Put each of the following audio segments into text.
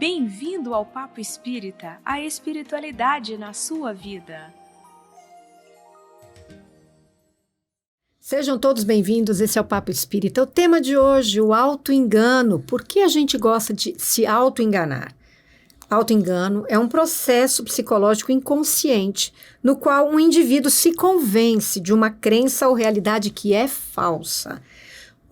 Bem-vindo ao Papo Espírita, a espiritualidade na sua vida. Sejam todos bem-vindos, esse é o Papo Espírita. O tema de hoje, o auto-engano. Por que a gente gosta de se auto-enganar? Auto-engano é um processo psicológico inconsciente, no qual um indivíduo se convence de uma crença ou realidade que é falsa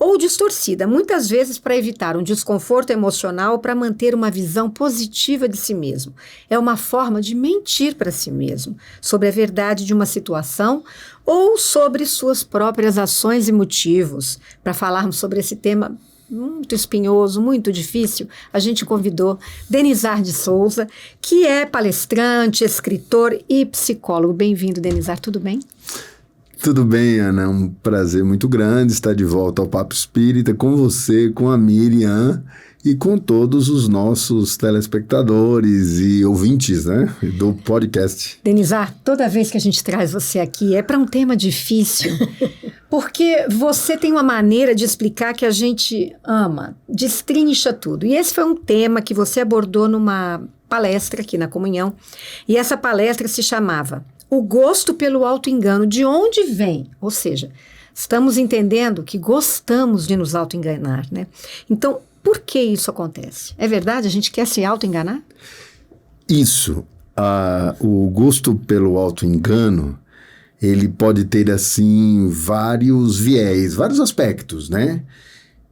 ou distorcida, muitas vezes para evitar um desconforto emocional ou para manter uma visão positiva de si mesmo. É uma forma de mentir para si mesmo sobre a verdade de uma situação ou sobre suas próprias ações e motivos. Para falarmos sobre esse tema muito espinhoso, muito difícil, a gente convidou Denizar de Souza, que é palestrante, escritor e psicólogo. Bem-vindo, Denizar, tudo bem? Tudo bem, Ana, é um prazer muito grande estar de volta ao Papo Espírita com você, com a Miriam e com todos os nossos telespectadores e ouvintes, né, do podcast. Denizar, toda vez que a gente traz você aqui é para um tema difícil, porque você tem uma maneira de explicar que a gente ama, destrincha tudo. E esse foi um tema que você abordou numa palestra aqui na Comunhão, e essa palestra se chamava O Gosto pelo Auto-Engano, de onde vem? Ou seja, estamos entendendo que gostamos de nos auto-enganar, né? Então, por que isso acontece? É verdade? A gente quer se auto-enganar? Isso. O gosto pelo auto-engano, ele pode ter, assim, vários viés, vários aspectos, né?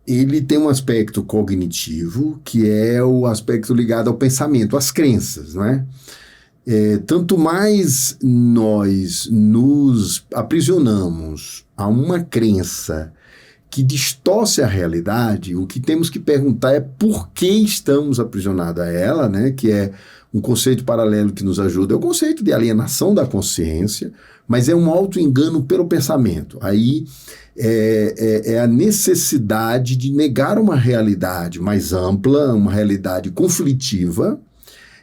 Ele tem um aspecto cognitivo, que é o aspecto ligado ao pensamento, às crenças, né? Tanto mais nós nos aprisionamos a uma crença que distorce a realidade, o que temos que perguntar é por que estamos aprisionados a ela, né? Que é um conceito paralelo que nos ajuda, é o conceito de alienação da consciência, mas é um auto-engano pelo pensamento. Aí é a necessidade de negar uma realidade mais ampla, uma realidade conflitiva,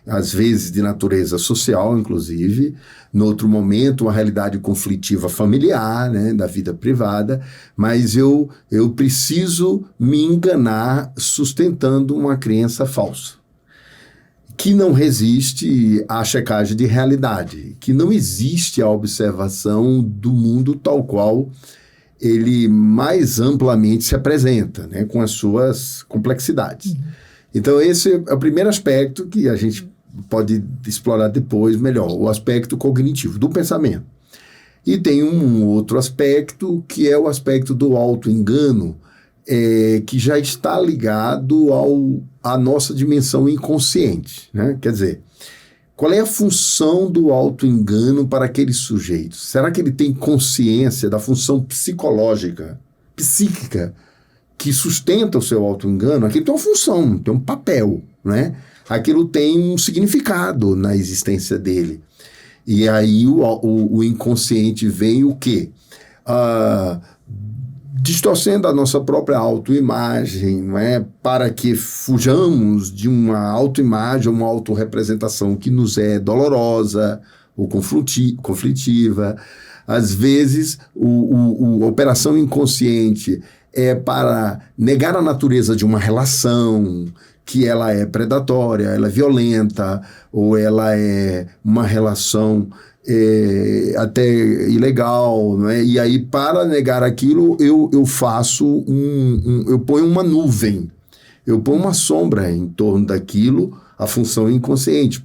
às vezes de natureza social, inclusive, no outro momento, uma realidade conflitiva familiar, né, da vida privada, mas eu preciso me enganar sustentando uma crença falsa, que não resiste à checagem de realidade, que não existe a observação do mundo tal qual ele mais amplamente se apresenta, né, com as suas complexidades. Uhum. Então, esse é o primeiro aspecto que a gente pode explorar depois melhor, o aspecto cognitivo do pensamento. E tem um outro aspecto, que é o aspecto do auto-engano, que já está ligado à nossa dimensão inconsciente, né? Quer dizer, qual é a função do auto-engano para aquele sujeito? Será que ele tem consciência da função psicológica, psíquica, que sustenta o seu auto-engano? Aquilo tem uma função, tem um papel, né? Aquilo tem um significado na existência dele. E aí o inconsciente vem o quê? Distorcendo a nossa própria autoimagem, não é? Para que fujamos de uma autoimagem, uma autorrepresentação que nos é dolorosa ou conflitiva. Às vezes, a operação inconsciente é para negar a natureza de uma relação, que ela é predatória, ela é violenta, ou ela é uma relação até ilegal, não é? E aí, para negar aquilo, eu faço eu ponho uma nuvem, eu ponho uma sombra em torno daquilo, a função inconsciente.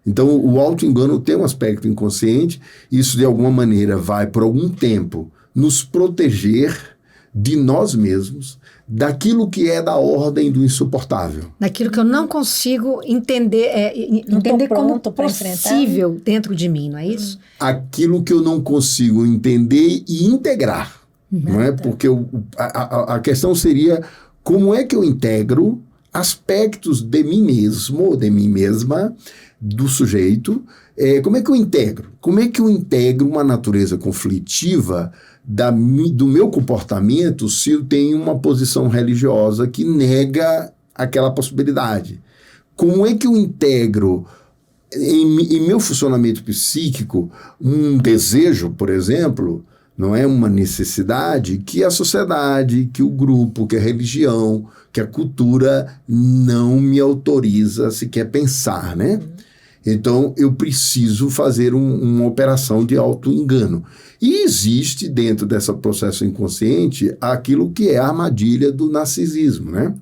Então, o auto-engano tem um aspecto inconsciente, isso de alguma maneira vai, por algum tempo, nos proteger de nós mesmos, daquilo que é da ordem do insuportável. Daquilo que eu não consigo entender, entender como possível dentro de mim, não é isso? Aquilo que eu não consigo entender e integrar, não é? Porque a questão seria como é que eu integro aspectos de mim mesmo, ou de mim mesma, do sujeito, como é que eu integro? Como é que eu integro uma natureza conflitiva do meu comportamento se eu tenho uma posição religiosa que nega aquela possibilidade? Como é que eu integro em meu funcionamento psíquico um desejo, por exemplo, não é uma necessidade que a sociedade, que o grupo, que a religião, que a cultura não me autoriza sequer pensar, né? Então, eu preciso fazer uma operação de auto-engano. E existe, dentro desse processo inconsciente, aquilo que é a armadilha do narcisismo, né?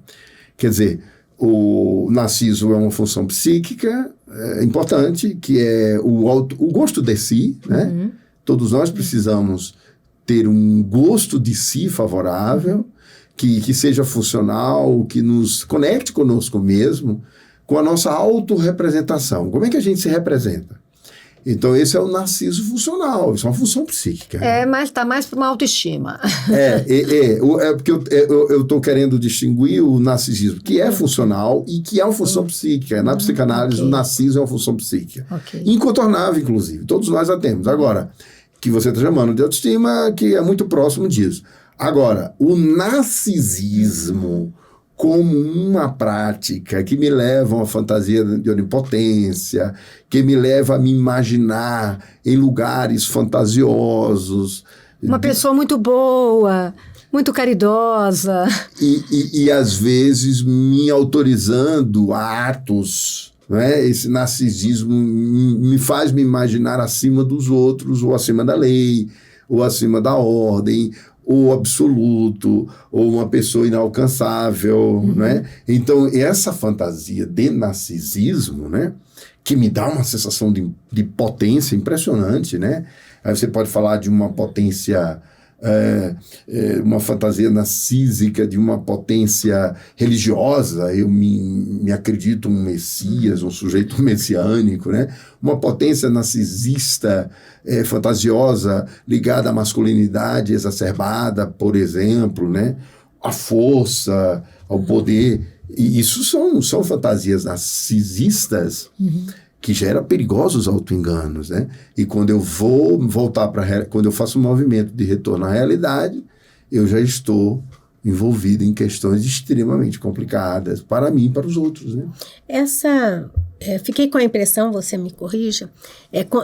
Quer dizer, o narciso é uma função psíquica importante, que é o gosto de si, né? Todos nós precisamos ter um gosto de si favorável, que seja funcional, que nos conecte conosco mesmo, com a nossa autorrepresentação. Como é que a gente se representa? Então, esse é o narciso funcional, isso é uma função psíquica. Mas está mais para uma autoestima. Porque eu estou querendo distinguir o narcisismo, que é funcional e que é uma função psíquica. Na psicanálise, o narciso é uma função psíquica. Incontornável, inclusive. Todos nós a temos. Agora, que você está chamando de autoestima, que é muito próximo disso. Agora, o narcisismo como uma prática que me leva a uma fantasia de onipotência, que me leva a me imaginar em lugares fantasiosos. Uma pessoa muito boa, muito caridosa. E às vezes me autorizando a atos, né? Esse narcisismo me faz me imaginar acima dos outros, ou acima da lei, ou acima da ordem, ou absoluto, ou uma pessoa inalcançável, né? Então, essa fantasia de narcisismo, né, que me dá uma sensação de potência impressionante, né? Aí você pode falar de uma potência, uma fantasia narcísica, de uma potência religiosa, eu me acredito um messias, um sujeito messiânico, né? Uma potência narcisista, fantasiosa, ligada à masculinidade exacerbada, por exemplo, né? A força, ao poder. E isso são fantasias narcisistas que geram perigosos autoenganos, né? E quando eu vou voltar quando eu faço um movimento de retorno à realidade, eu já estou envolvido em questões extremamente complicadas para mim e para os outros, né? Fiquei com a impressão, você me corrija,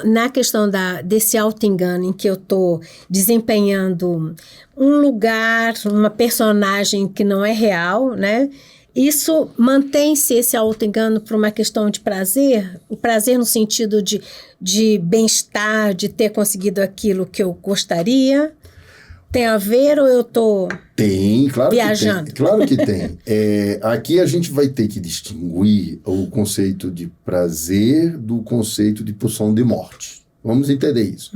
na questão desse auto-engano em que eu estou desempenhando um lugar, uma personagem que não é real, né? Isso mantém-se, esse auto-engano, por uma questão de prazer? O prazer no sentido de bem-estar, de ter conseguido aquilo que eu gostaria? Tem a ver ou eu estou viajando? Que tem. Claro que tem. Aqui a gente vai ter que distinguir o conceito de prazer do conceito de pulsão de morte. Vamos entender isso.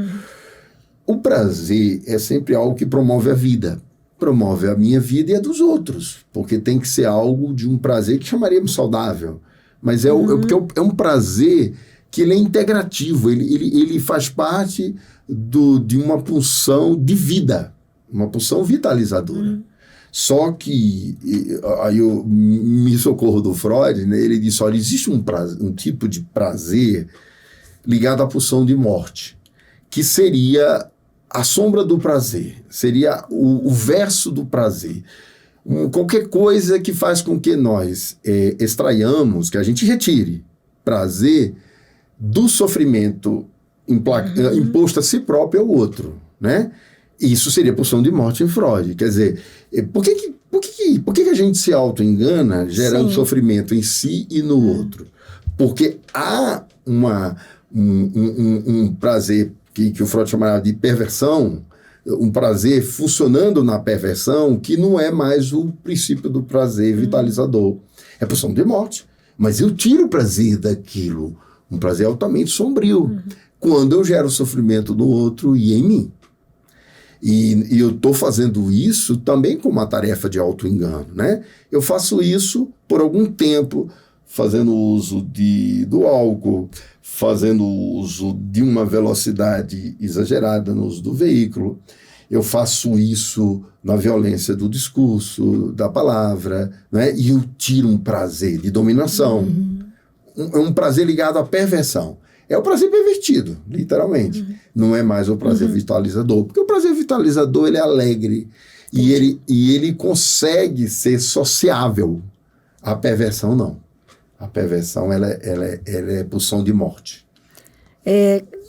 O prazer é sempre algo que promove a vida. Promove a minha vida e a dos outros. Porque tem que ser algo de um prazer que chamaríamos saudável. Mas porque é um prazer que ele é integrativo. Ele faz parte de uma pulsão de vida. Uma pulsão vitalizadora. Só que, aí eu me socorro do Freud, né? Ele disse, olha, existe um tipo de prazer ligado à pulsão de morte, que seria a sombra do prazer, seria o verso do prazer. Qualquer coisa que faz com que nós extraiamos, que a gente retire prazer do sofrimento imposto a si próprio ao outro, né? Isso seria pulsão de morte em Freud. Quer dizer, por que a gente se auto-engana gerando sofrimento em si e no outro? Porque há um prazer que o Freud chamava de perversão, um prazer funcionando na perversão, que não é mais o princípio do prazer vitalizador. É pulsão de morte. Mas eu tiro o prazer daquilo, um prazer altamente sombrio, quando eu gero sofrimento no outro e em mim. E eu estou fazendo isso também com uma tarefa de auto-engano, né? Eu faço isso por algum tempo, fazendo uso do álcool, fazendo uso de uma velocidade exagerada no uso do veículo. Eu faço isso na violência do discurso, da palavra, né? E eu tiro um prazer de dominação. É um prazer ligado à perversão. É o prazer pervertido, literalmente. Não é mais o prazer vitalizador. Porque o prazer vitalizador, ele é alegre. E ele consegue ser sociável. A perversão, não. A perversão, ela é pulsão de morte.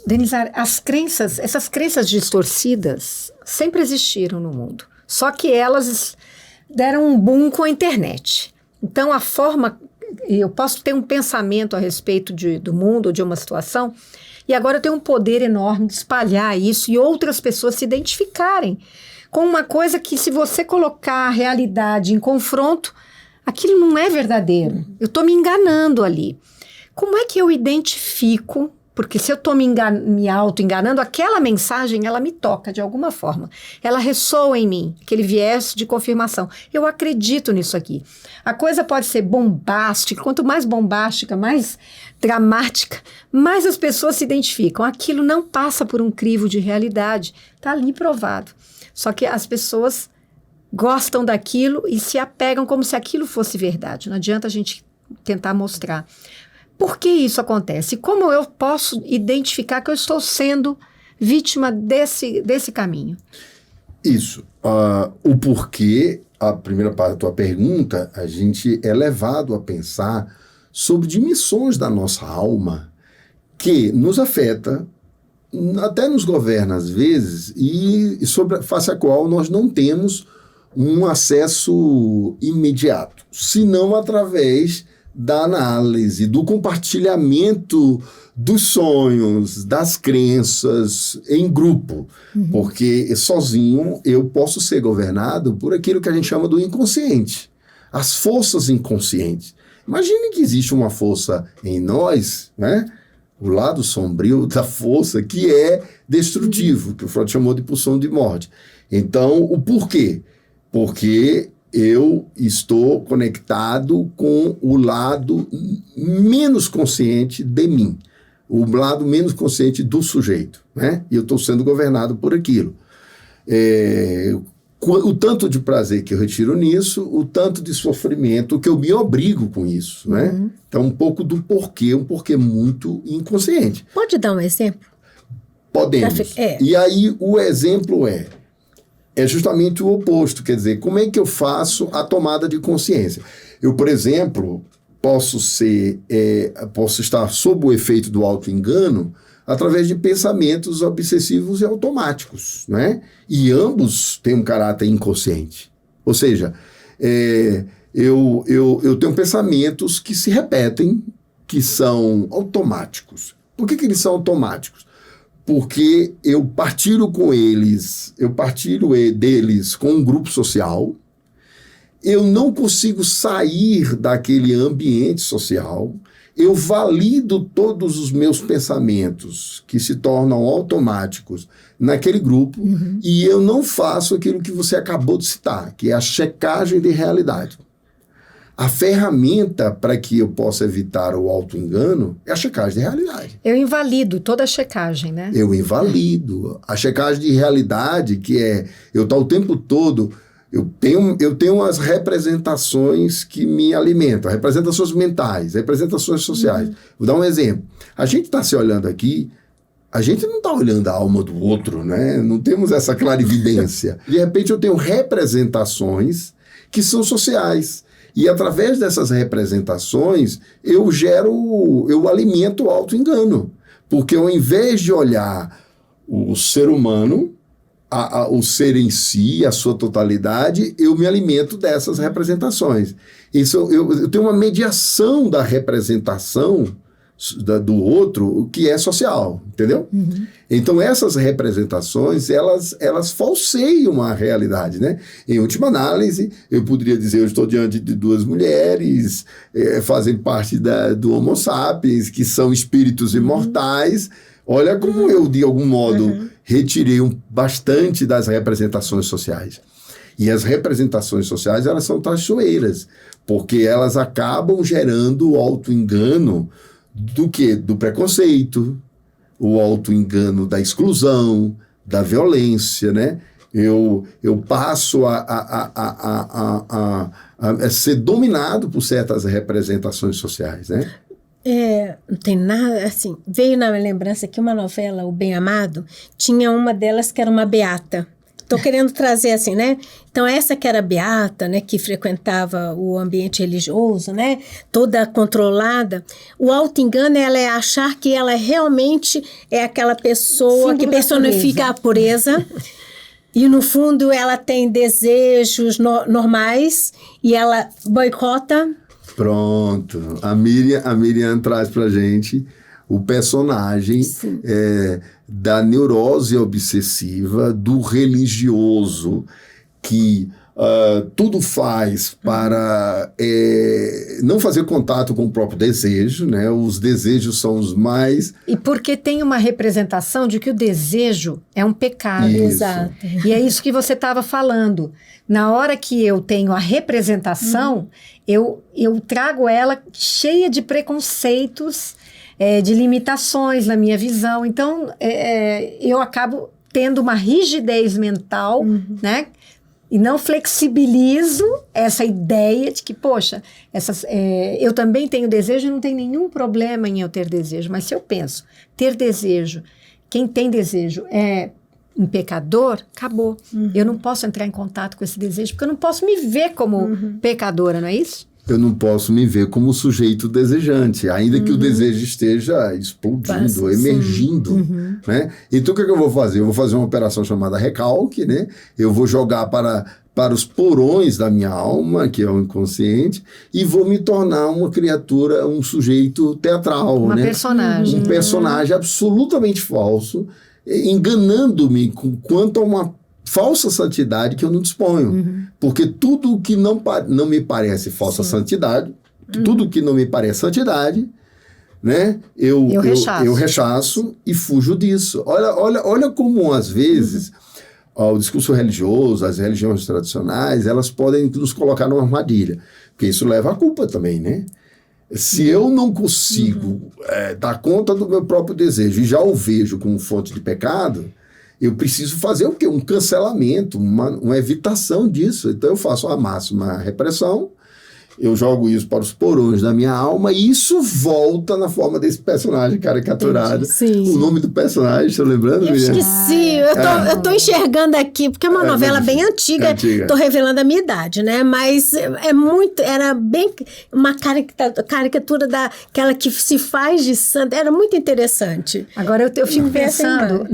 Denise, essas crenças distorcidas sempre existiram no mundo. Só que elas deram um boom com a internet. Então, eu posso ter um pensamento a respeito do mundo ou de uma situação, e agora eu tenho um poder enorme de espalhar isso e outras pessoas se identificarem com uma coisa que, se você colocar a realidade em confronto, aquilo não é verdadeiro. Eu estou me enganando ali. Como é que eu identifico? Porque se eu estou me auto-enganando, aquela mensagem, ela me toca de alguma forma. Ela ressoa em mim, aquele viés de confirmação. Eu acredito nisso aqui. A coisa pode ser bombástica. Quanto mais bombástica, mais dramática, mais as pessoas se identificam. Aquilo não passa por um crivo de realidade. Está ali provado. Só que as pessoas gostam daquilo e se apegam como se aquilo fosse verdade. Não adianta a gente tentar mostrar. Por que isso acontece? Como eu posso identificar que eu estou sendo vítima desse caminho? Isso. O porquê, a primeira parte da tua pergunta, a gente é levado a pensar sobre dimensões da nossa alma que nos afeta, até nos governa às vezes, e face a qual nós não temos um acesso imediato, senão através da análise, do compartilhamento dos sonhos, das crenças em grupo. Porque sozinho eu posso ser governado por aquilo que a gente chama do inconsciente, as forças inconscientes. Imagine que existe uma força em nós, né? O lado sombrio da força, que é destrutivo, que o Freud chamou de pulsão de morte. Então, o porquê? Porque eu estou conectado com o lado menos consciente de mim, o lado menos consciente do sujeito, né? E eu estou sendo governado por aquilo. O tanto de prazer que eu retiro nisso, o tanto de sofrimento que eu me obrigo com isso, né? Então, um pouco do porquê, um porquê muito inconsciente. Pode dar um exemplo? Podemos. E aí, o exemplo é justamente o oposto, quer dizer, como é que eu faço a tomada de consciência? Eu, por exemplo, posso estar sob o efeito do auto-engano através de pensamentos obsessivos e automáticos, né? E ambos têm um caráter inconsciente. Ou seja, eu tenho pensamentos que se repetem, que são automáticos. Por que eles são automáticos? Porque eu partilho deles com um grupo social, eu não consigo sair daquele ambiente social, eu valido todos os meus pensamentos que se tornam automáticos naquele grupo, e eu não faço aquilo que você acabou de citar, que é a checagem de realidade. A ferramenta para que eu possa evitar o auto-engano é a checagem de realidade. Eu invalido toda a checagem, né? Eu invalido. A checagem de realidade, que é eu estar o tempo todo... Eu tenho as representações que me alimentam, representações mentais, representações sociais. Vou dar um exemplo. A gente está se olhando aqui, a gente não está olhando a alma do outro, né? Não temos essa clarividência. De repente eu tenho representações que são sociais. E através dessas representações, eu alimento o auto-engano. Porque ao invés de olhar o ser humano, o ser em si, a sua totalidade, eu me alimento dessas representações. Eu tenho uma mediação da representação do outro, que é social, entendeu? Então, essas representações, elas falseiam a realidade, né? Em última análise, eu poderia dizer, eu estou diante de duas mulheres, fazem parte do Homo sapiens, que são espíritos imortais. Olha como eu, de algum modo, retirei bastante das representações sociais. E as representações sociais, elas são traiçoeiras, porque elas acabam gerando o auto-engano do quê? Do preconceito, o auto-engano da exclusão, da violência, né? Eu passo a ser dominado por certas representações sociais, né? Não tem nada, assim, veio na minha lembrança que uma novela, O Bem Amado, tinha uma delas que era uma beata. estou querendo trazer assim, né? Então, essa que era beata, né? Que frequentava o ambiente religioso, né? Toda controlada. O auto-engano, ela é achar que ela realmente é aquela pessoa Símbolo que da personifica a pureza. E, no fundo, ela tem desejos normais e ela boicota. Pronto. A Miriam traz pra gente o personagem da neurose obsessiva, do religioso, que tudo faz para não fazer contato com o próprio desejo, né? Os desejos são os mais... E porque tem uma representação de que o desejo é um pecado. Isso. Exato. E é isso que você estava falando. Na hora que eu tenho a representação, eu trago ela cheia de preconceitos, de limitações na minha visão. Então, eu acabo tendo uma rigidez mental, né? E não flexibilizo essa ideia de que, poxa, eu também tenho desejo e não tem nenhum problema em eu ter desejo. Mas se eu penso, ter desejo, quem tem desejo é um pecador, acabou. Eu não posso entrar em contato com esse desejo, porque eu não posso me ver como pecadora, não é isso? Eu não posso me ver como sujeito desejante, ainda que o desejo esteja explodindo, emergindo, né? Então, o que eu vou fazer? Eu vou fazer uma operação chamada recalque, né? Eu vou jogar para os porões da minha alma, que é o inconsciente, e vou me tornar uma criatura, um sujeito teatral, Uma né? personagem. Um personagem absolutamente falso, enganando-me quanto a uma falsa santidade que eu não disponho. Porque tudo que não me parece falsa santidade, tudo que não me parece santidade, né? Eu rechaço e fujo disso. Olha como, às vezes, o discurso religioso, as religiões tradicionais, elas podem nos colocar numa armadilha. Porque isso leva à culpa também, né? Se eu não consigo dar conta do meu próprio desejo e já o vejo como fonte de pecado, eu preciso fazer o quê? Um cancelamento, uma evitação disso. Então eu faço a máxima repressão, eu jogo isso para os porões da minha alma e isso volta na forma desse personagem caricaturado. O nome do personagem, estou lembrando? Eu esqueci, eu tô enxergando aqui, porque é uma novela bem antiga, estou revelando a minha idade, né? Mas era bem uma caricatura daquela que se faz de santa, era muito interessante. Agora eu fico pensando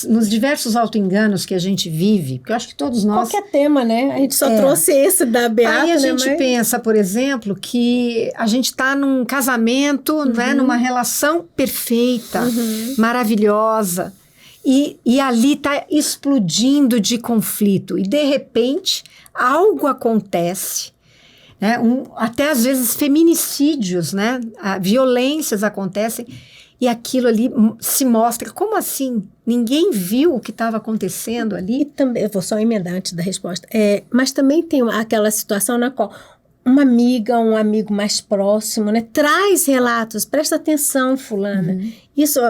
nos diversos auto-enganos que a gente vive, porque eu acho que todos nós... Qualquer tema, né? A gente só trouxe esse da Beata, Aí a gente pensa, por exemplo, que a gente está num casamento, né, numa relação perfeita, maravilhosa, e ali está explodindo de conflito. E, de repente, algo acontece, né, até às vezes feminicídios, né, violências acontecem, e aquilo ali se mostra. Como assim? Ninguém viu o que estava acontecendo ali? E também, eu vou só emendar antes da resposta, mas também tem aquela situação na qual uma amiga, um amigo mais próximo, né, traz relatos, presta atenção, fulana, isso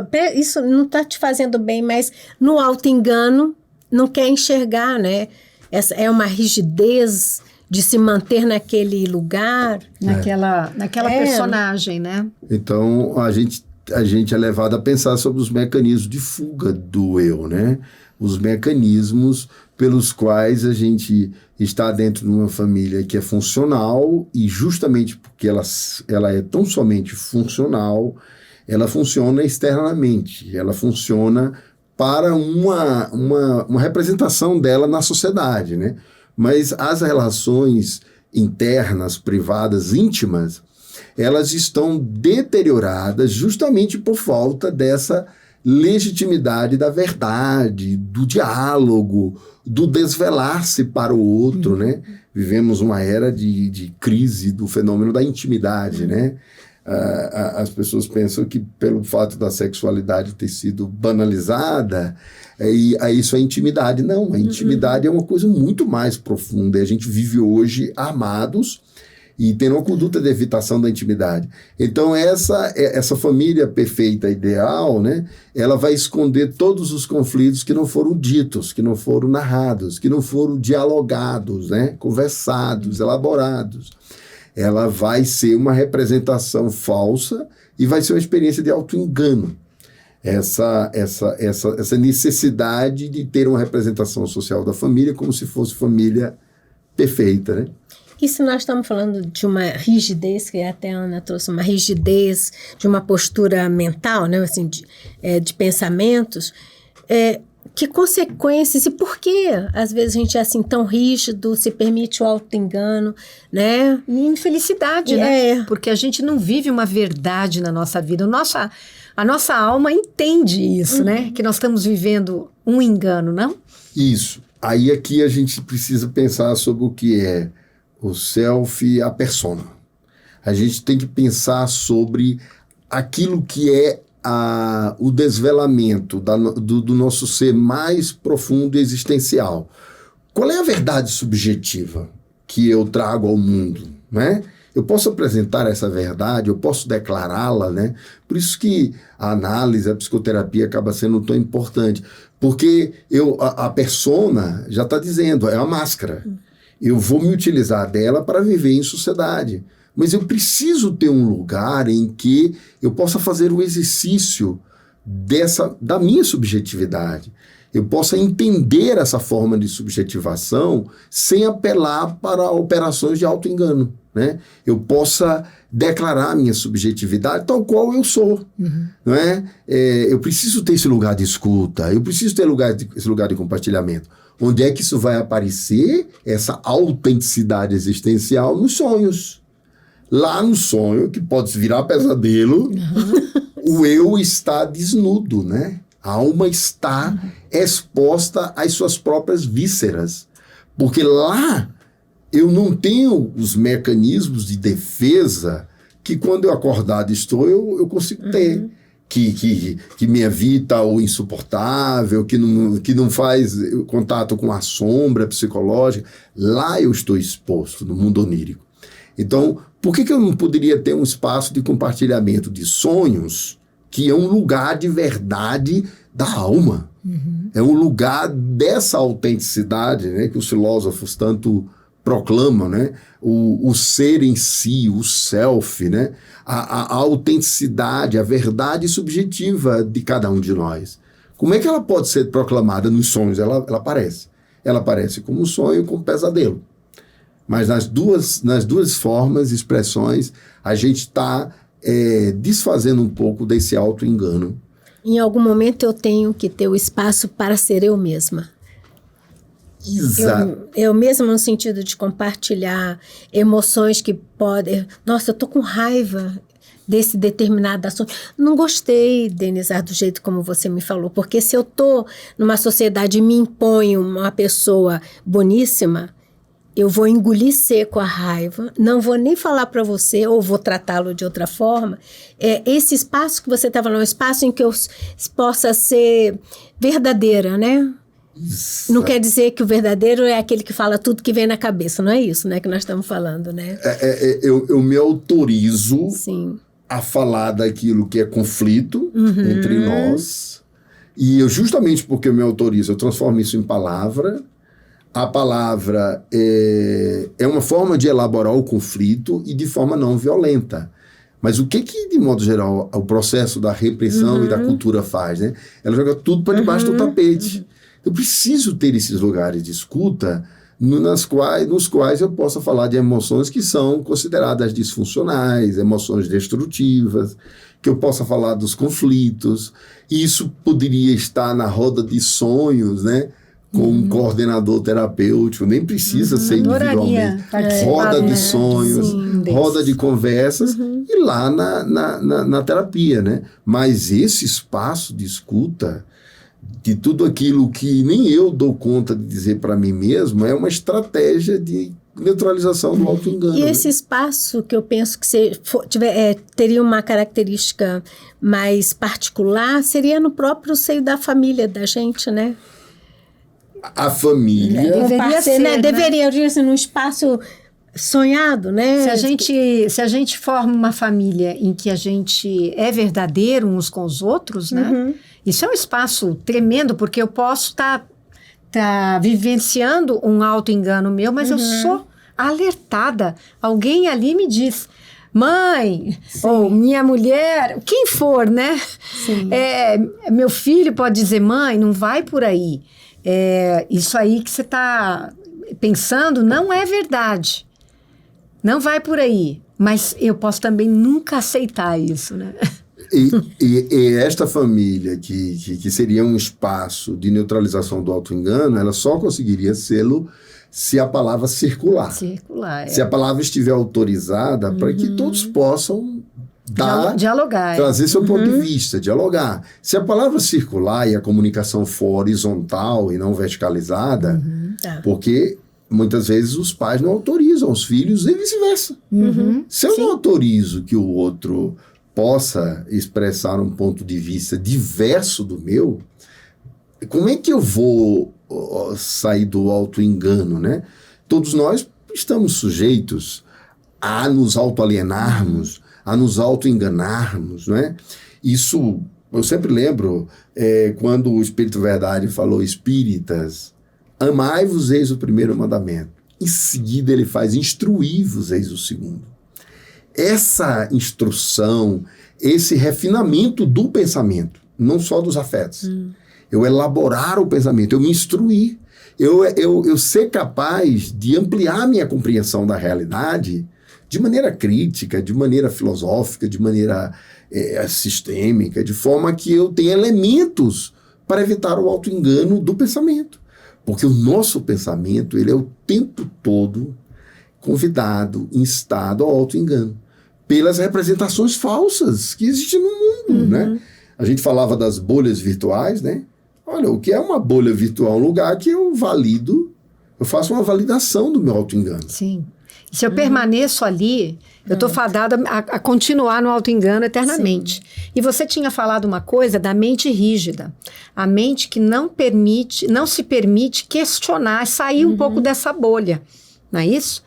não está te fazendo bem, mas no auto-engano não quer enxergar, né? Essa é uma rigidez de se manter naquele lugar. Naquela personagem, né? Então, a gente é levado a pensar sobre os mecanismos de fuga do eu, né? Os mecanismos pelos quais a gente está dentro de uma família que é funcional e justamente porque ela é tão somente funcional, ela funciona externamente, ela funciona para uma representação dela na sociedade, né? Mas as relações internas, privadas, íntimas, elas estão deterioradas justamente por falta dessa legitimidade da verdade, do diálogo, do desvelar-se para o outro, né? Vivemos uma era de crise do fenômeno da intimidade, né? As pessoas pensam que pelo fato da sexualidade ter sido banalizada, isso é intimidade. Não, a intimidade é uma coisa muito mais profunda. E a gente vive hoje armados e tendo uma conduta de evitação da intimidade. Então, essa família perfeita, ideal, né, ela vai esconder todos os conflitos que não foram ditos, que não foram narrados, que não foram dialogados, né, conversados, elaborados. Ela vai ser uma representação falsa e vai ser uma experiência de auto-engano. essa necessidade de ter uma representação social da família como se fosse família perfeita, né? E se nós estamos falando de uma rigidez, que até a Ana trouxe, uma rigidez de uma postura mental, né, assim, de pensamentos, que consequências e por que às vezes a gente é assim tão rígido, se permite o auto-engano, né? E infelicidade, né? Porque a gente não vive uma verdade na nossa vida. A nossa alma entende isso, né? Que nós estamos vivendo um engano, não? Isso. Aí aqui a gente precisa pensar sobre o que é o self e a persona. A gente tem que pensar sobre aquilo que é o desvelamento do nosso ser mais profundo e existencial. Qual é a verdade subjetiva que eu trago ao mundo, né? Eu posso apresentar essa verdade, eu posso declará-la, né? Por isso que a análise, a psicoterapia acaba sendo tão importante, porque a persona já está dizendo, é a máscara. Eu vou me utilizar dela para viver em sociedade. Mas eu preciso ter um lugar em que eu possa fazer o exercício da minha subjetividade. Eu possa entender essa forma de subjetivação sem apelar para operações de auto-engano, né? Eu possa declarar a minha subjetividade tal qual eu sou, não é? Eu preciso ter esse lugar de escuta, eu preciso ter esse lugar de compartilhamento. Onde é que isso vai aparecer, essa autenticidade existencial? Nos sonhos. Lá no sonho, que pode virar pesadelo, o eu está desnudo, né? A alma está exposta às suas próprias vísceras. Porque lá eu não tenho os mecanismos de defesa que quando eu acordado estou, eu consigo ter. Que me evita o insuportável, que não faz contato com a sombra psicológica. Lá eu estou exposto, no mundo onírico. Então, por que eu não poderia ter um espaço de compartilhamento de sonhos que é um lugar de verdade da alma? É um lugar dessa autenticidade, né, que os filósofos tanto proclamam, né? O ser em si, o self, né? A autenticidade, a verdade subjetiva de cada um de nós. Como é que ela pode ser proclamada nos sonhos? Ela aparece. Ela aparece como um sonho, como um pesadelo. Mas nas duas formas, expressões, a gente está desfazendo um pouco desse auto-engano. Em algum momento eu tenho que ter o espaço para ser eu mesma. Exato. Eu mesma no sentido de compartilhar emoções que podem... Nossa, eu tô com raiva desse determinado assunto. Não gostei, Denizar, do jeito como você me falou, porque se eu tô numa sociedade e me impõe uma pessoa boníssima, eu vou engolir seco a raiva, não vou nem falar para você, ou vou tratá-lo de outra forma. Esse espaço que você está falando é um espaço em que eu possa ser verdadeira, né? Isso. Não quer dizer que o verdadeiro é aquele que fala tudo que vem na cabeça, não é isso, né, que nós estamos falando, né? Eu me autorizo Sim. a falar daquilo que é conflito entre nós, e eu, justamente porque eu me autorizo, eu transformo isso em palavra. A palavra é uma forma de elaborar o conflito e de forma não violenta. Mas o que de modo geral, o processo da repressão e da cultura faz, né? Ela joga tudo para debaixo do tapete. Eu preciso ter esses lugares de escuta nos quais eu possa falar de emoções que são consideradas disfuncionais, emoções destrutivas, que eu possa falar dos conflitos. Isso poderia estar na roda de sonhos, né? Com um coordenador terapêutico, nem precisa ser individualmente. Roda de sonhos, roda de conversas, e lá na terapia, né? Mas esse espaço de escuta de tudo aquilo que nem eu dou conta de dizer para mim mesmo é uma estratégia de neutralização do auto-engano. E esse espaço que eu penso que teria uma característica mais particular seria no próprio seio da família da gente, né? A família... Deveria ser, né? Deveria ser num espaço sonhado, né? Se a gente forma uma família em que a gente é verdadeiro uns com os outros, né? Isso é um espaço tremendo, porque eu posso estar vivenciando um auto-engano meu, mas eu sou alertada. Alguém ali me diz, mãe, ou minha mulher, quem for, né? Sim. Meu filho pode dizer, mãe, não vai por aí. Isso aí que você está pensando não é verdade. Não vai por aí. Mas eu posso também nunca aceitar isso, né? E esta família, que seria um espaço de neutralização do auto-engano, ela só conseguiria sê-lo se a palavra circular. Se a palavra estiver autorizada para que todos possam dialogar. Trazer seu ponto de vista, dialogar. Se a palavra circular e a comunicação for horizontal e não verticalizada, porque muitas vezes os pais não autorizam os filhos e vice-versa. Se eu não autorizo que o outro possa expressar um ponto de vista diverso do meu, como é que eu vou sair do auto-engano, né? Todos nós estamos sujeitos a nos auto-alienarmos, a nos auto-enganarmos, não é? Isso, eu sempre lembro, quando o Espírito Verdade falou, espíritas, amai-vos, eis o primeiro mandamento. Em seguida ele faz, instruí-vos, eis o segundo. Essa instrução, esse refinamento do pensamento, não só dos afetos. Eu elaborar o pensamento, eu me instruir. Eu ser capaz de ampliar minha compreensão da realidade de maneira crítica, de maneira filosófica, de maneira sistêmica, de forma que eu tenha elementos para evitar o auto-engano do pensamento. Porque o nosso pensamento, ele é o tempo todo convidado, instado ao auto-engano, pelas representações falsas que existem no mundo, né? A gente falava das bolhas virtuais, né? Olha, o que é uma bolha virtual? Um lugar que eu valido, eu faço uma validação do meu auto-engano. Sim. E se eu permaneço ali, eu estou fadada a continuar no auto-engano eternamente. Sim. E você tinha falado uma coisa da mente rígida. A mente que não se permite questionar, sair um pouco dessa bolha. Não é isso?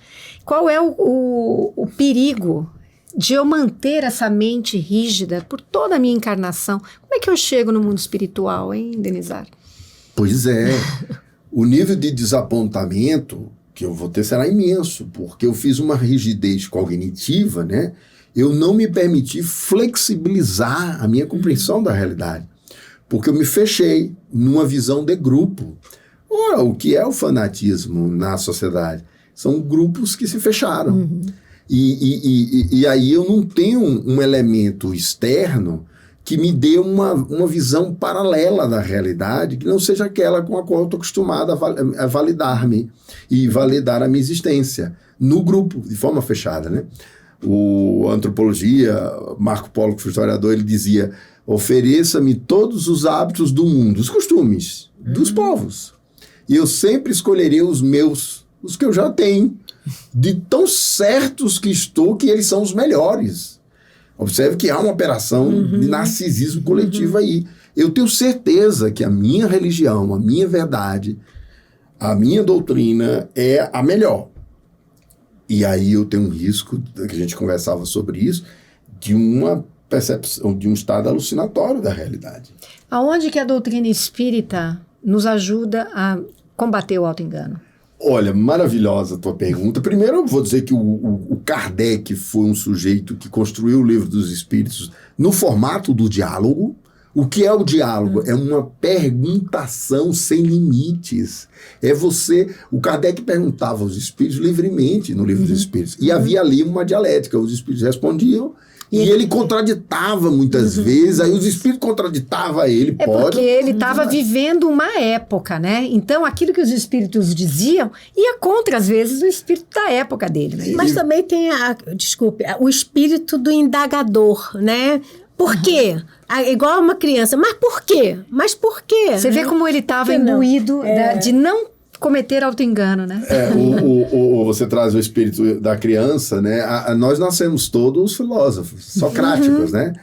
Qual é o perigo de eu manter essa mente rígida por toda a minha encarnação? Como é que eu chego no mundo espiritual, hein, Denizar? Pois é. O nível de desapontamento que eu vou ter será imenso, porque eu fiz uma rigidez cognitiva, né? Eu não me permiti flexibilizar a minha compreensão da realidade, porque eu me fechei numa visão de grupo. Ora, o que é o fanatismo na sociedade? São grupos que se fecharam. E aí eu não tenho um elemento externo que me dê uma visão paralela da realidade, que não seja aquela com a qual eu estou acostumado a validar-me e validar a minha existência no grupo, de forma fechada, né? O antropologia, Marco Polo, que foi historiador, ele dizia, ofereça-me todos os hábitos do mundo, os costumes dos povos, e eu sempre escolherei os meus, os que eu já tenho, de tão certos que estou que eles são os melhores. Observe que há uma operação de narcisismo coletivo aí. Eu tenho certeza que a minha religião, a minha verdade, a minha doutrina é a melhor. E aí eu tenho um risco, que a gente conversava sobre isso, de uma percepção, de um estado alucinatório da realidade. Aonde que a doutrina espírita nos ajuda a combater o auto-engano? Olha, maravilhosa a tua pergunta. Primeiro eu vou dizer que o Kardec foi um sujeito que construiu o Livro dos Espíritos no formato do diálogo. O que é o diálogo? É uma perguntação sem limites. O Kardec perguntava aos espíritos livremente no Livro dos Espíritos. E havia ali uma dialética. Os espíritos respondiam e ele contraditava muitas vezes, aí os espíritos contraditavam ele. Porque ele estava vivendo uma época, né? Então, aquilo que os espíritos diziam ia contra, às vezes, o espírito da época dele. Né? Mas também tem, o espírito do indagador, né? Por quê? Igual uma criança. Mas por quê? Mas por quê? Você vê como ele estava imbuído de não cometer auto-engano, né? Você traz o espírito da criança, né? Nós nascemos todos filósofos, socráticos, né?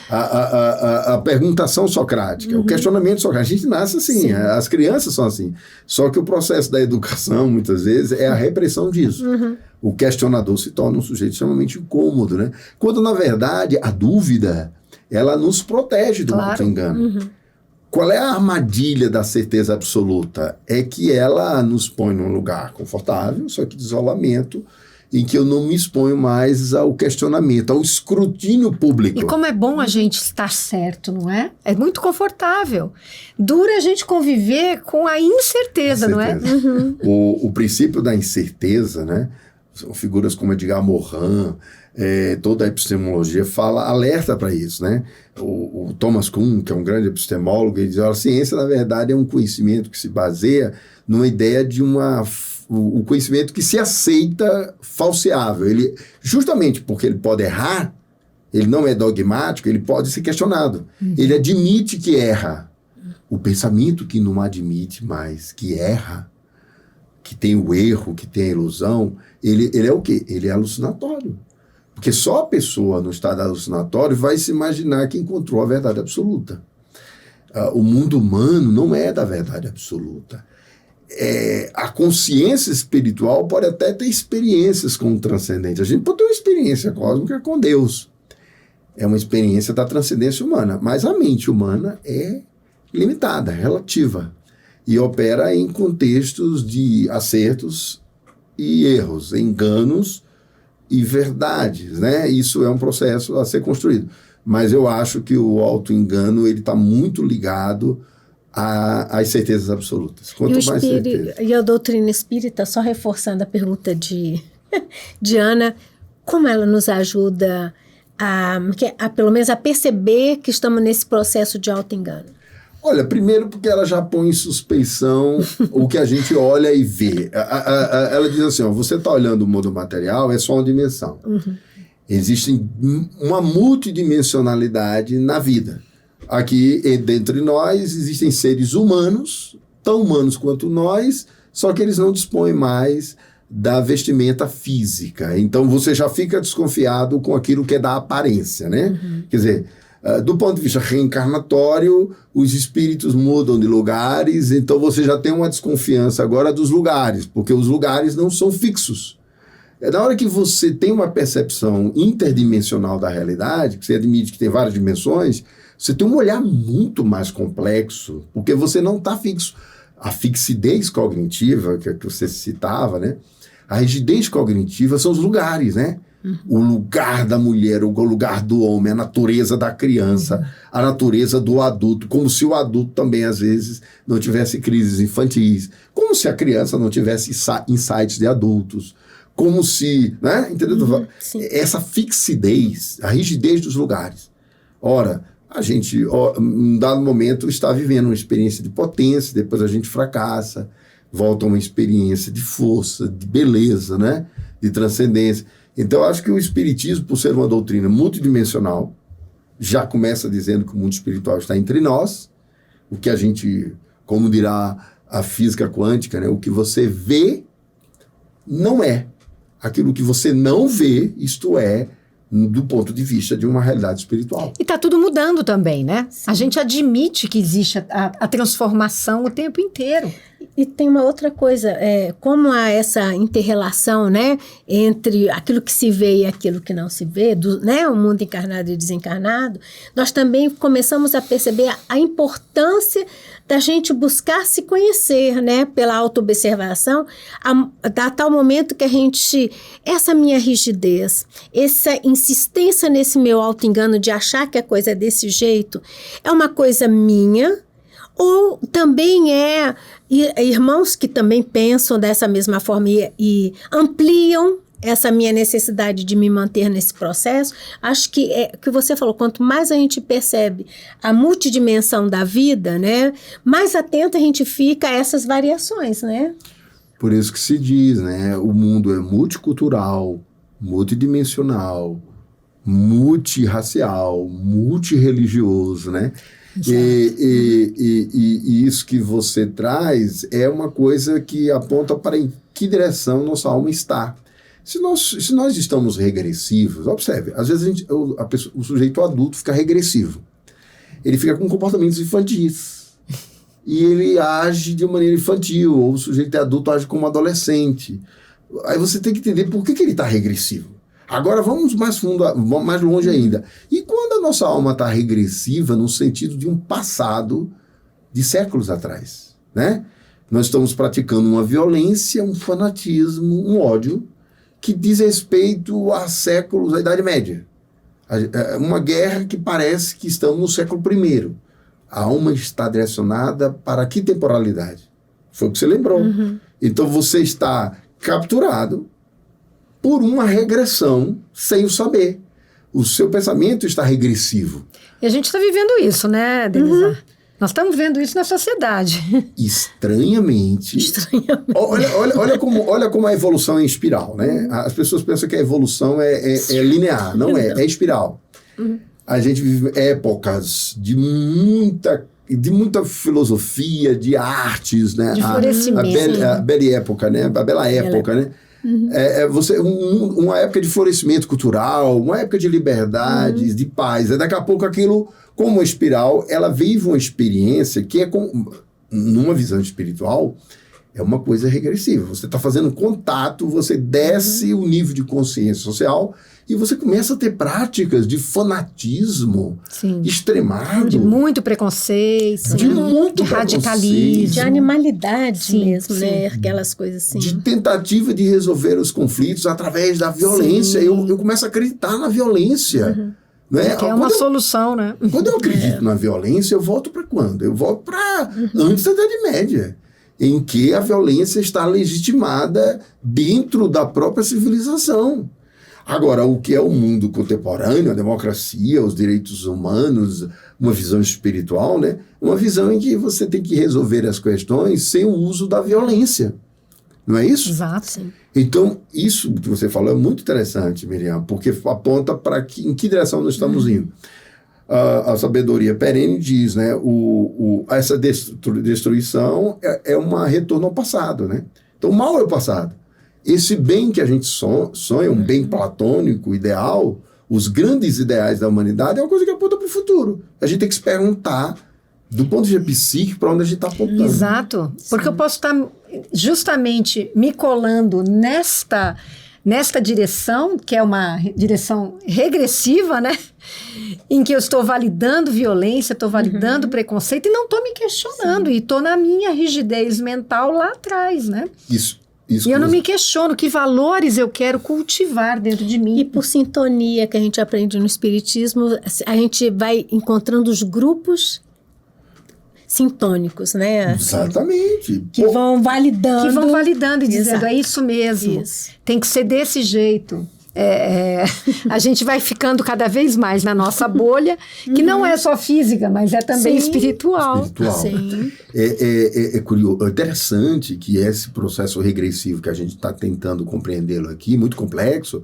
A perguntação socrática, o questionamento socrático. A gente nasce assim, Sim. As crianças são assim. Só que o processo da educação, muitas vezes, é a repressão disso. O questionador se torna um sujeito extremamente incômodo, né? Quando, na verdade, a dúvida, ela nos protege do auto-engano. Qual é a armadilha da certeza absoluta? É que ela nos põe num lugar confortável, só que de isolamento, em que eu não me exponho mais ao questionamento, ao escrutínio público. E como é bom a gente estar certo, não é? É muito confortável. Dura a gente conviver com a incerteza, não é? Uhum. O princípio da incerteza, né? São figuras como Edgar Morin, toda a epistemologia alerta para isso, né? O Thomas Kuhn, que é um grande epistemólogo, ele diz, a ciência, na verdade, é um conhecimento que se baseia numa ideia de o conhecimento que se aceita falseável. Ele, justamente porque ele pode errar, ele não é dogmático, ele pode ser questionado. Ele admite que erra. O pensamento que não admite mais, que erra, que tem o erro, que tem a ilusão, ele é o quê? Ele é alucinatório. Porque só a pessoa no estado alucinatório vai se imaginar que encontrou a verdade absoluta. O mundo humano não é da verdade absoluta. A consciência espiritual pode até ter experiências com o transcendente. A gente pode ter uma experiência cósmica com Deus. É uma experiência da transcendência humana. Mas a mente humana é limitada, relativa. E opera em contextos de acertos e erros, enganos e verdades, né? Isso é um processo a ser construído. Mas eu acho que o auto-engano está muito ligado às certezas absolutas. Quanto mais certeza. E a doutrina espírita, só reforçando a pergunta de Ana, como ela nos ajuda pelo menos a perceber que estamos nesse processo de auto-engano? Olha, primeiro porque ela já põe em suspeição o que a gente olha e vê. Ela diz assim, você está olhando o mundo material, é só uma dimensão. Uhum. Existe uma multidimensionalidade na vida. Aqui, dentre nós, existem seres humanos, tão humanos quanto nós, só que eles não dispõem mais da vestimenta física. Então, você já fica desconfiado com aquilo que é da aparência, né? Uhum. Quer dizer, do ponto de vista reencarnatório, os espíritos mudam de lugares, então você já tem uma desconfiança agora dos lugares, porque os lugares não são fixos. Na hora que você tem uma percepção interdimensional da realidade, que você admite que tem várias dimensões, você tem um olhar muito mais complexo, porque você não está fixo. A fixidez cognitiva, que você citava, né? A rigidez cognitiva são os lugares, né? Uhum. O lugar da mulher, o lugar do homem, a natureza da criança, a natureza do adulto, como se o adulto também, às vezes, não tivesse crises infantis, como se a criança não tivesse insights de adultos, como se, né? Entendeu? Uhum, essa fixidez, a rigidez dos lugares. Ora, a gente, em um dado momento, está vivendo uma experiência de potência, depois a gente fracassa, volta a uma experiência de força, de beleza, né? De transcendência. Então, eu acho que o espiritismo, por ser uma doutrina multidimensional, já começa dizendo que o mundo espiritual está entre nós, o que a gente, como dirá a física quântica, né? O que você vê não é. Aquilo que você não vê, isto é, do ponto de vista de uma realidade espiritual. E está tudo mudando também, né? Sim. A gente admite que existe a transformação o tempo inteiro. E tem uma outra coisa, como há essa inter-relação, né, entre aquilo que se vê e aquilo que não se vê, né, o mundo encarnado e desencarnado, nós também começamos a perceber a importância da gente buscar se conhecer, né, pela autoobservação, a tal momento que a gente, essa minha rigidez, essa insistência nesse meu auto-engano de achar que a coisa é desse jeito, é uma coisa minha, ou também irmãos que também pensam dessa mesma forma e ampliam essa minha necessidade de me manter nesse processo. Acho que que você falou, quanto mais a gente percebe a multidimensão da vida, né, mais atento a gente fica a essas variações, né? Por isso que se diz, né, o mundo é multicultural, multidimensional, multirracial, multirreligioso, né? E isso que você traz é uma coisa que aponta para em que direção nossa alma está. Se nós estamos regressivos, observe, às vezes o sujeito adulto fica regressivo. Ele fica com comportamentos infantis. E ele age de maneira infantil, ou o sujeito adulto age como adolescente. Aí você tem que entender por que ele está regressivo. Agora vamos mais fundo, vamos mais longe ainda. E quando a nossa alma está regressiva no sentido de um passado de séculos atrás, né? Nós estamos praticando uma violência, um fanatismo, um ódio que diz respeito a séculos, a Idade Média. Uma guerra que parece que estamos no século I. A alma está direcionada para que temporalidade? Foi o que você lembrou. Então você está capturado por uma regressão sem o saber. O seu pensamento está regressivo. E a gente está vivendo isso, né, Denisa? Nós estamos vendo isso na sociedade. Estranhamente. Olha como a evolução é em espiral, né? As pessoas pensam que a evolução é linear. Não é, é espiral. A gente vive épocas de muita filosofia, de artes, né? De florescimento. A bela época, né? A bela época, né? Uma época de florescimento cultural, uma época de liberdade, de paz. Daqui a pouco aquilo, como uma espiral, ela vive uma experiência que numa visão espiritual, é uma coisa regressiva. Você está fazendo contato, você desce o nível de consciência social e você começa a ter práticas de fanatismo extremado. De muito preconceito. De radicalismo. De animalidade mesmo, né? Aquelas coisas assim. De tentativa de resolver os conflitos através da violência. Eu começo a acreditar na violência. Né? Que é uma solução, né? Quando eu acredito na violência, eu volto para quando? Eu volto para antes da Idade Média, em que a violência está legitimada dentro da própria civilização. Agora, o que é o mundo contemporâneo, a democracia, os direitos humanos, uma visão espiritual, né? Uma visão em que você tem que resolver as questões sem o uso da violência. Não é isso? Exato, sim. Então, isso que você falou é muito interessante, Miriam, porque aponta para em que direção nós estamos indo. A sabedoria perene diz, né, essa destruição é um retorno ao passado, né? Então, o mal é o passado. Esse bem que a gente sonha, um bem platônico, ideal, os grandes ideais da humanidade, é uma coisa que aponta para o futuro. A gente tem que se perguntar, do ponto de vista psíquico, para onde a gente está apontando. Exato. Porque eu posso estar justamente me colando nesta direção, que é uma direção regressiva, né? Em que eu estou validando violência, estou validando preconceito e não estou me questionando. E estou na minha rigidez mental lá atrás, né? Isso e eu não me questiono que valores eu quero cultivar dentro de mim. E por sintonia que a gente aprende no Espiritismo, a gente vai encontrando os grupos sintônicos, né? Exatamente. Que vão validando. E dizendo, é isso mesmo. Isso. Tem que ser desse jeito. A gente vai ficando cada vez mais na nossa bolha, que não é só física, mas é também espiritual. Sim. É curioso, é interessante que esse processo regressivo que a gente está tentando compreendê-lo aqui, muito complexo,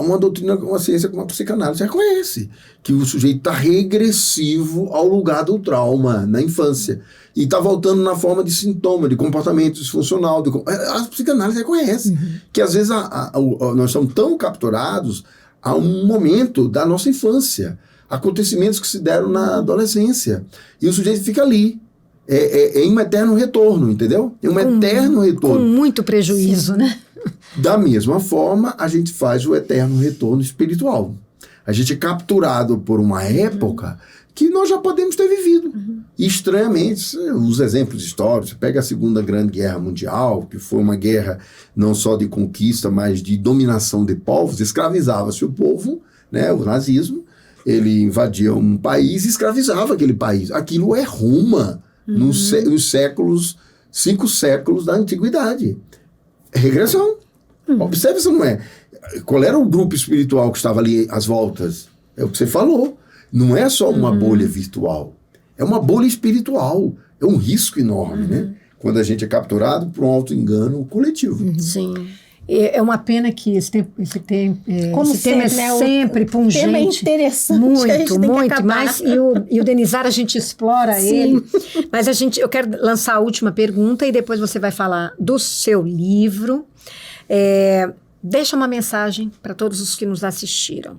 uma doutrina, uma ciência como a psicanálise reconhece que o sujeito está regressivo ao lugar do trauma na infância e está voltando na forma de sintoma, de comportamento disfuncional. A psicanálise reconhece que às vezes nós estamos tão capturados a um momento da nossa infância, acontecimentos que se deram na adolescência, e o sujeito fica ali. É um eterno retorno, entendeu? É um eterno retorno. Com muito prejuízo, né? Da mesma forma, a gente faz o eterno retorno espiritual. A gente é capturado por uma época que nós já podemos ter vivido. E, estranhamente, os exemplos históricos, você pega a Segunda Grande Guerra Mundial, que foi uma guerra não só de conquista, mas de dominação de povos, escravizava-se o povo, né, o nazismo, ele invadia um país e escravizava aquele país. Aquilo é Roma, nos 5 séculos da antiguidade. Regressão. Observe se não é. Qual era o grupo espiritual que estava ali às voltas? É o que você falou. Não é só uma bolha virtual. É uma bolha espiritual. É um risco enorme, né? Quando a gente é capturado por um auto-engano coletivo. Sim. É uma pena que esse tema é sempre pungente. Tema interessante. Muito. Mas, e o Denizar, a gente explora ele. Mas eu quero lançar a última pergunta e depois você vai falar do seu livro. Deixa uma mensagem para todos os que nos assistiram.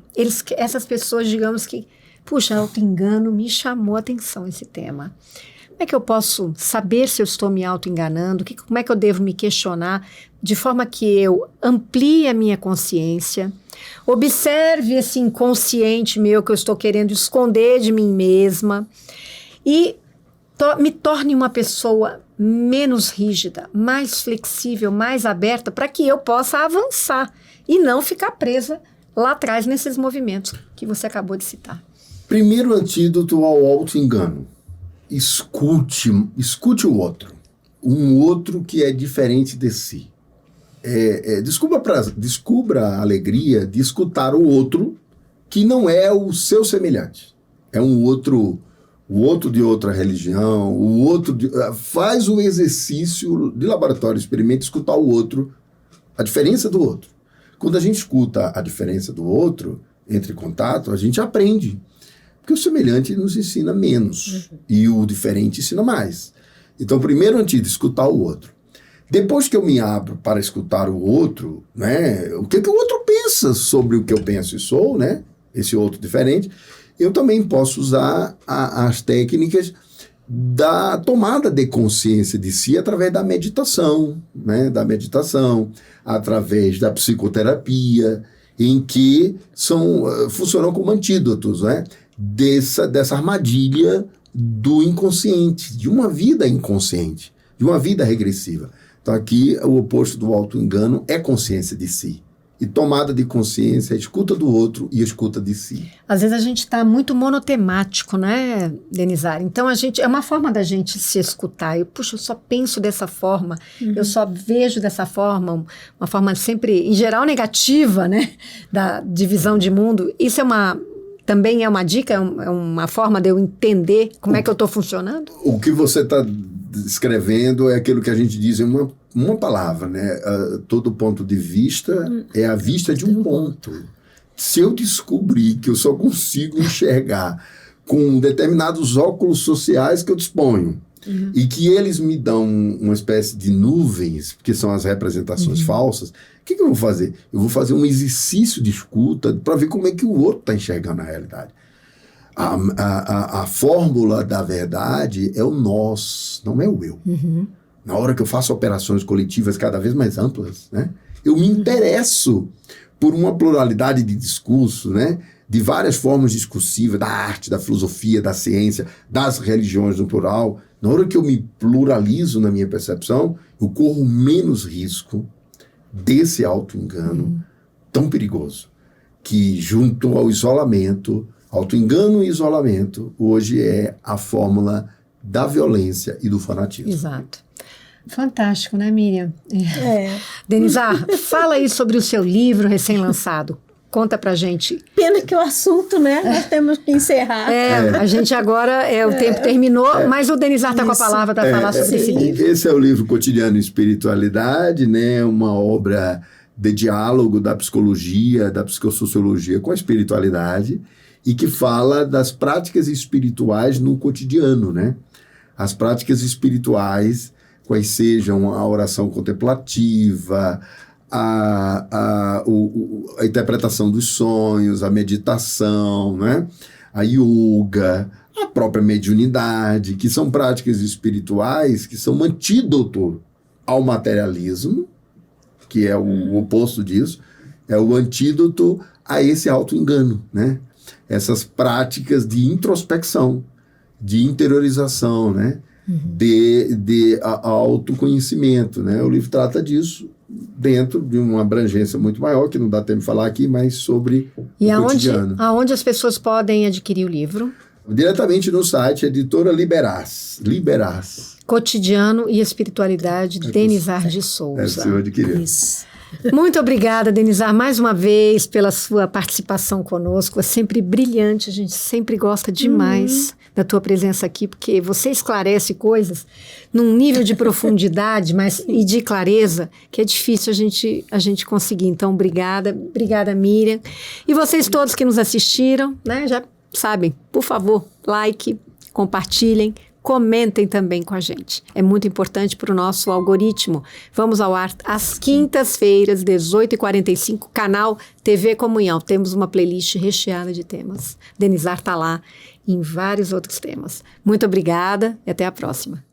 Essas pessoas, digamos que, puxa, auto-engano me chamou a atenção esse tema. Como é que eu posso saber se eu estou me auto-enganando? Como é que eu devo me questionar de forma que eu amplie a minha consciência, observe esse inconsciente meu que eu estou querendo esconder de mim mesma e me torne uma pessoa menos rígida, mais flexível, mais aberta, para que eu possa avançar e não ficar presa lá atrás nesses movimentos que você acabou de citar. Primeiro antídoto ao auto-engano. Escute o outro. Um outro que é diferente de si. Descubra a alegria de escutar o outro que não é o seu semelhante. É um outro, o outro de outra religião, o outro faz o exercício de laboratório, experimenta escutar o outro, a diferença do outro. Quando a gente escuta a diferença do outro, entra em contato, a gente aprende. Porque o semelhante nos ensina menos e o diferente ensina mais. Então, primeiro antídoto, escutar o outro. Depois que eu me abro para escutar o outro, né, o que o outro pensa sobre o que eu penso e sou, né, esse outro diferente, eu também posso usar as técnicas da tomada de consciência de si através da meditação, né, através da psicoterapia, em que funcionam como antídotos, né, dessa armadilha do inconsciente, de uma vida inconsciente, de uma vida regressiva. Então aqui o oposto do auto-engano é consciência de si. E tomada de consciência, a escuta do outro e a escuta de si. Às vezes a gente está muito monotemático, né, Denizar? Então é uma forma da gente se escutar. Eu só penso dessa forma, eu só vejo dessa forma, uma forma sempre, em geral, negativa, né, da divisão de mundo. Isso também é uma dica, é uma forma de eu entender como é que eu estou funcionando? O que você está escrevendo é aquilo que a gente diz em uma palavra, né? Todo ponto de vista é a vista de um ponto. Se eu descobrir que eu só consigo enxergar com determinados óculos sociais que eu disponho, e que eles me dão uma espécie de nuvens, que são as representações falsas, o que eu vou fazer? Eu vou fazer um exercício de escuta para ver como é que o outro está enxergando a realidade. A fórmula da verdade é o nós, não é o eu. Na hora que eu faço operações coletivas cada vez mais amplas, né, eu me interesso por uma pluralidade de discursos, né, de várias formas discursivas, da arte, da filosofia, da ciência, das religiões no plural. Na hora que eu me pluralizo na minha percepção, eu corro menos risco desse auto-engano tão perigoso, que junto ao isolamento, auto-engano e isolamento, hoje é a fórmula da violência e do fanatismo. Exato. Fantástico, né, Miriam? Denizar, fala aí sobre o seu livro recém-lançado. Conta pra gente. Pena que o assunto, né? Nós temos que encerrar. A gente agora, o tempo terminou, mas o Denizar está com a palavra para falar sobre esse livro. Esse é o livro Cotidiano e Espiritualidade, né? Uma obra de diálogo da psicologia, da psicossociologia com a espiritualidade, e que fala das práticas espirituais no cotidiano, né? As práticas espirituais, quais sejam a oração contemplativa, a interpretação dos sonhos, a meditação, né? A yoga, a própria mediunidade, que são práticas espirituais que são um antídoto ao materialismo, que é o oposto disso, é o antídoto a esse auto-engano, né? Essas práticas de introspecção, de interiorização, né? De autoconhecimento, né? O livro trata disso dentro de uma abrangência muito maior, que não dá tempo de falar aqui, mas sobre o cotidiano. E aonde as pessoas podem adquirir o livro? Diretamente no site, editora Liberás. Cotidiano e Espiritualidade, Denizar de Souza. É seu adquirir. Isso. Muito obrigada, Denizar, mais uma vez pela sua participação conosco. É sempre brilhante, a gente sempre gosta demais da tua presença aqui, porque você esclarece coisas num nível de profundidade e de clareza que é difícil a gente conseguir. Então, obrigada, Miriam. E vocês todos que nos assistiram, né, já sabem, por favor, like, compartilhem, comentem também com a gente. É muito importante para o nosso algoritmo. Vamos ao ar às quintas-feiras, 18h45, canal TV Comunhão. Temos uma playlist recheada de temas. Denizar está lá em vários outros temas. Muito obrigada e até a próxima.